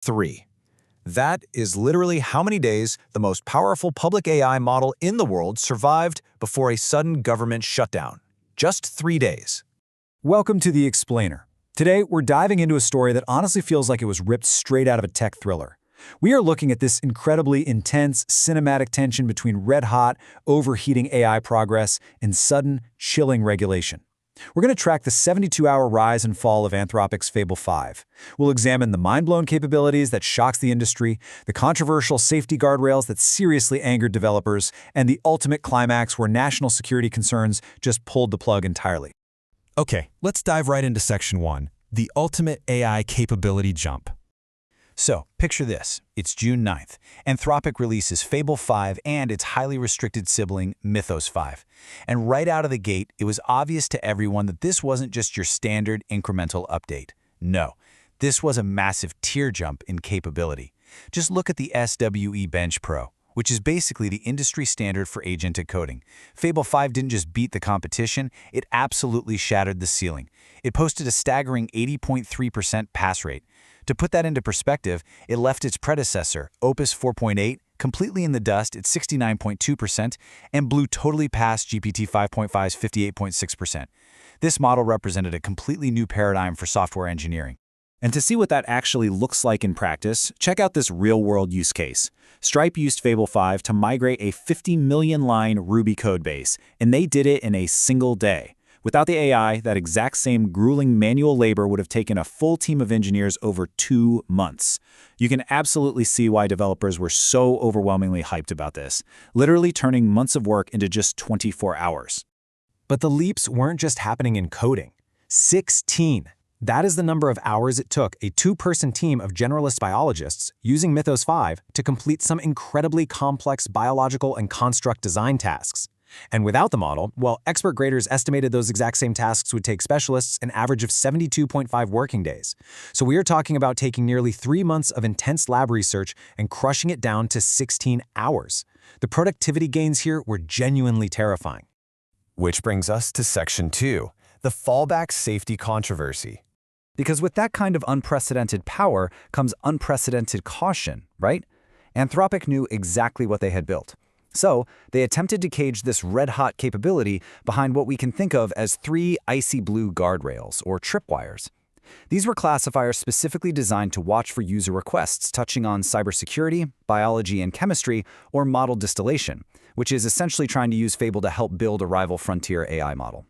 3. That is literally how many days the most powerful public AI model in the world survived before a sudden government shutdown. Just 3 days. Welcome to The Explainer. Today, we're diving into a story that honestly feels like it was ripped straight out of a tech thriller. We are looking at this incredibly intense cinematic tension between red-hot, overheating AI progress and sudden, chilling regulation. We're going to track the 72-hour rise and fall of Anthropic's Fable 5. We'll examine the mind-blown capabilities that shocks the industry, the controversial safety guardrails that seriously angered developers, and the ultimate climax where national security concerns just pulled the plug entirely. Okay, let's dive right into Section 1, the ultimate AI capability jump. So, picture this. It's June 9th. Anthropic releases Fable 5 and its highly restricted sibling, Mythos 5. And right out of the gate, it was obvious to everyone that this wasn't just your standard incremental update. No, this was a massive tier jump in capability. Just look at the SWE-Bench Pro, which is basically the industry standard for agentic coding. Fable 5 didn't just beat the competition, it absolutely shattered the ceiling. It posted a staggering 80.3% pass rate. To put that into perspective, it left its predecessor, Opus 4.8, completely in the dust at 69.2% and blew totally past GPT 5.5's 58.6%. This model represented a completely new paradigm for software engineering. And to see what that actually looks like in practice, check out this real-world use case. Stripe used Fable 5 to migrate a 50 million-line Ruby codebase, and they did it in a single day. Without the AI, that exact same grueling manual labor would have taken a full team of engineers over 2 months. You can absolutely see why developers were so overwhelmingly hyped about this, literally turning months of work into just 24 hours. But the leaps weren't just happening in coding. 16. That is the number of hours it took a 2-person team of generalist biologists using Mythos 5 to complete some incredibly complex biological and construct design tasks. And without the model, well, expert graders estimated those exact same tasks would take specialists an average of 72.5 working days. So we are talking about taking nearly 3 months of intense lab research and crushing it down to 16 hours. The productivity gains here were genuinely terrifying. Which brings us to Section 2, the fallback safety controversy. Because with that kind of unprecedented power comes unprecedented caution, right? Anthropic knew exactly what they had built. So, they attempted to cage this red-hot capability behind what we can think of as 3 icy blue guardrails, or tripwires. These were classifiers specifically designed to watch for user requests touching on cybersecurity, biology and chemistry, or model distillation, which is essentially trying to use Fable to help build a rival frontier AI model.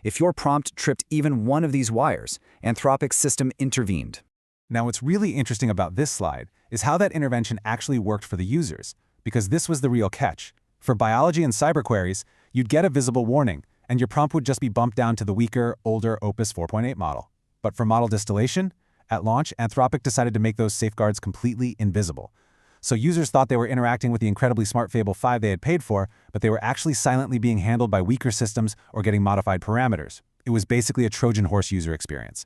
If your prompt tripped even one of these wires, Anthropic's system intervened. Now, what's really interesting about this slide is how that intervention actually worked for the users, because this was the real catch. For biology and cyber queries, you'd get a visible warning, and your prompt would just be bumped down to the weaker, older Opus 4.8 model. But for model distillation, at launch, Anthropic decided to make those safeguards completely invisible. So users thought they were interacting with the incredibly smart Fable 5 they had paid for, but they were actually silently being handled by weaker systems or getting modified parameters. It was basically a Trojan horse user experience.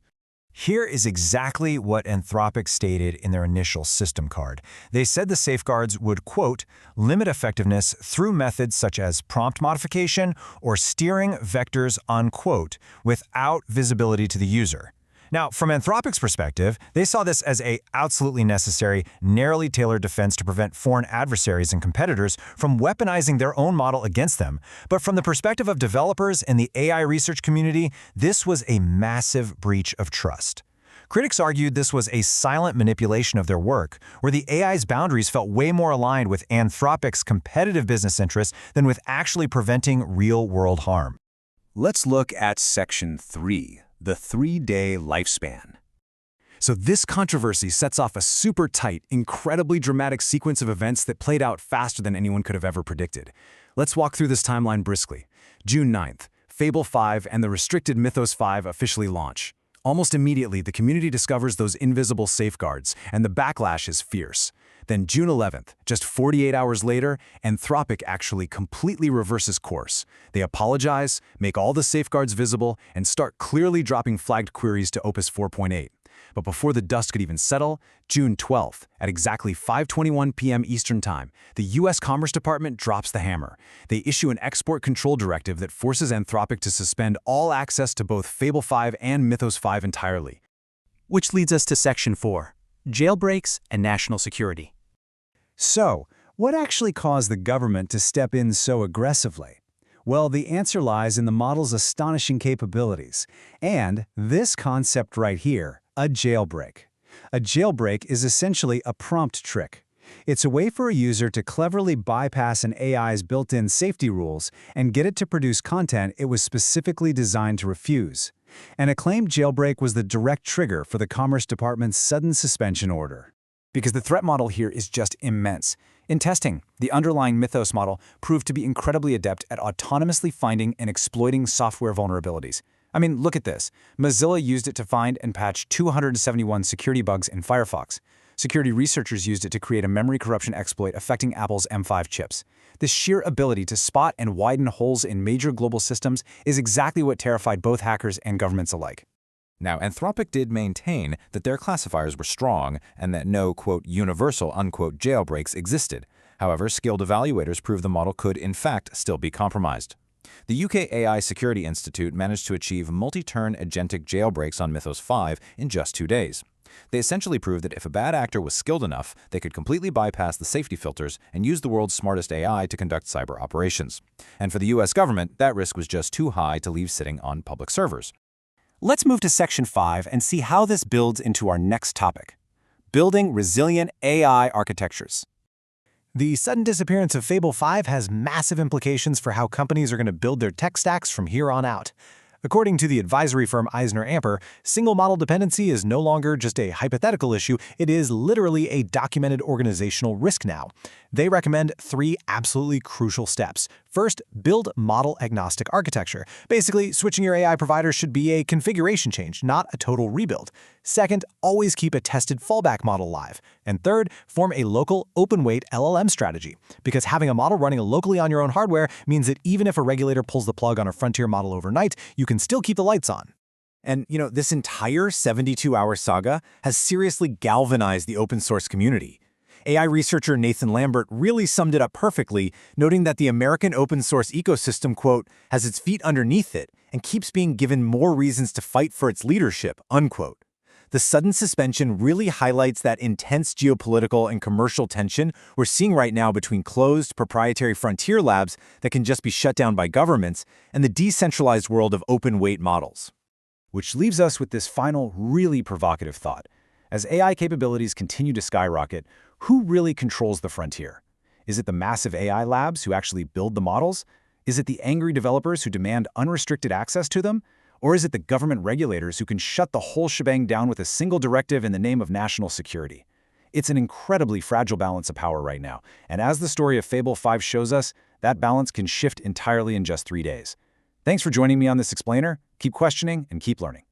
Here is exactly what Anthropic stated in their initial system card. They said the safeguards would, quote, limit effectiveness through methods such as prompt modification or steering vectors, unquote, without visibility to the user. Now, from Anthropic's perspective, they saw this as a absolutely necessary, narrowly tailored defense to prevent foreign adversaries and competitors from weaponizing their own model against them. But from the perspective of developers and the AI research community, this was a massive breach of trust. Critics argued this was a silent manipulation of their work, where the AI's boundaries felt way more aligned with Anthropic's competitive business interests than with actually preventing real-world harm. Let's look at Section 3. The 3-day lifespan. So this controversy sets off a super tight, incredibly dramatic sequence of events that played out faster than anyone could have ever predicted. Let's walk through this timeline briskly. June 9th, Fable 5 and the restricted Mythos 5 officially launch. Almost immediately, the community discovers those invisible safeguards, and the backlash is fierce. Then June 11th, just 48 hours later, Anthropic actually completely reverses course. They apologize, make all the safeguards visible, and start clearly dropping flagged queries to Opus 4.8. But before the dust could even settle, June 12th, at exactly 5:21 p.m. Eastern Time, the U.S. Commerce Department drops the hammer. They issue an export control directive that forces Anthropic to suspend all access to both Fable 5 and Mythos 5 entirely. Which leads us to Section 4. jailbreaks, and national security. So, what actually caused the government to step in so aggressively? Well, the answer lies in the model's astonishing capabilities. And this concept right here, a jailbreak. A jailbreak is essentially a prompt trick. It's a way for a user to cleverly bypass an AI's built-in safety rules and get it to produce content it was specifically designed to refuse. An acclaimed jailbreak was the direct trigger for the Commerce Department's sudden suspension order. Because the threat model here is just immense. In testing, the underlying Mythos model proved to be incredibly adept at autonomously finding and exploiting software vulnerabilities. I mean, look at this. Mozilla used it to find and patch 271 security bugs in Firefox. Security researchers used it to create a memory corruption exploit affecting Apple's M5 chips. This sheer ability to spot and widen holes in major global systems is exactly what terrified both hackers and governments alike. Now, Anthropic did maintain that their classifiers were strong and that no, quote, universal, unquote, jailbreaks existed. However, skilled evaluators proved the model could, in fact, still be compromised. The UK AI Security Institute managed to achieve multi-turn agentic jailbreaks on Mythos 5 in just 2 days. They essentially proved that if a bad actor was skilled enough, they could completely bypass the safety filters and use the world's smartest AI to conduct cyber operations. And for the US government, that risk was just too high to leave sitting on public servers. Let's move to Section 5 and see how this builds into our next topic: building resilient AI architectures. The sudden disappearance of Fable 5 has massive implications for how companies are going to build their tech stacks from here on out. According to the advisory firm Eisner-Amper, single model dependency is no longer just a hypothetical issue, it is literally a documented organizational risk now. They recommend 3 absolutely crucial steps. First, build model-agnostic architecture. Basically, switching your AI provider should be a configuration change, not a total rebuild. Second, always keep a tested fallback model live. And third, form a local, open-weight LLM strategy. Because having a model running locally on your own hardware means that even if a regulator pulls the plug on a frontier model overnight, you can still keep the lights on. And, this entire 72-hour saga has seriously galvanized the open source community. AI researcher Nathan Lambert really summed it up perfectly, noting that the American open source ecosystem, quote, has its feet underneath it and keeps being given more reasons to fight for its leadership, unquote. The sudden suspension really highlights that intense geopolitical and commercial tension we're seeing right now between closed, proprietary frontier labs that can just be shut down by governments and the decentralized world of open-weight models. Which leaves us with this final, really provocative thought. As AI capabilities continue to skyrocket, who really controls the frontier? Is it the massive AI labs who actually build the models? Is it the angry developers who demand unrestricted access to them? Or is it the government regulators who can shut the whole shebang down with a single directive in the name of national security? It's an incredibly fragile balance of power right now, and as the story of Fable 5 shows us, that balance can shift entirely in just 3 days. Thanks for joining me on this explainer. Keep questioning and keep learning.